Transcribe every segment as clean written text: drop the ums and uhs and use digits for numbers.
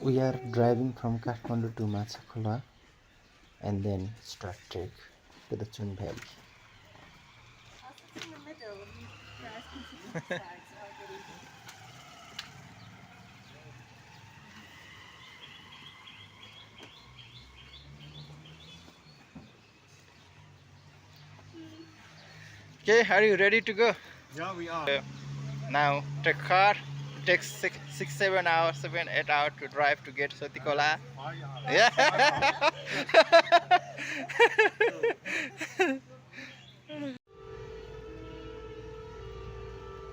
We are driving from Kathmandu to Machakola and then start trek to the Tsum Valley. In the middle, you guys can sit on the sides. I'll get easy. Okay, are you ready to go? Yeah, we are. Now take car. It takes 7 hours, 8 hours to drive to get Sotikola. Yeah.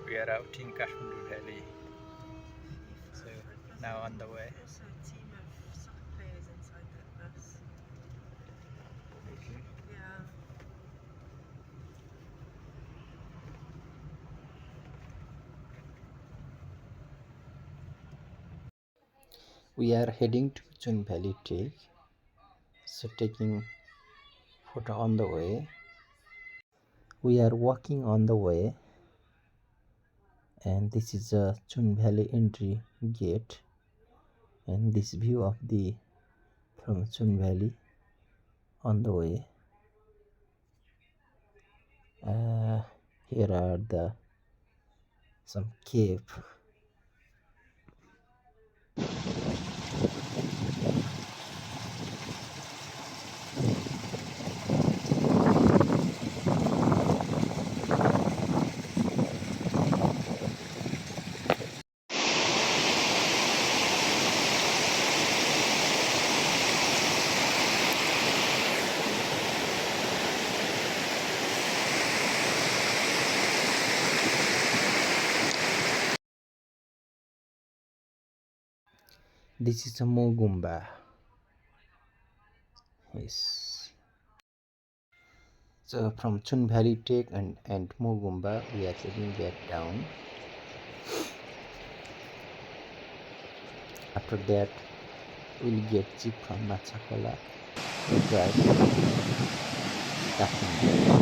We are out in Kathmandu Valley. So now on the way. There's a team of soccer players inside that bus. Yeah. We are heading to Tsum Valley Trek. So taking photo on the way. We are walking on the way, and this is a Tsum Valley entry gate, and this view of the from Tsum Valley on the way. Here are the some cave. This is a Mogumba. Yes. So from Tsum Valley Trek and Mogumba, we are heading back down. After that, we'll get jeep from Machakola to drive to Kathmandu.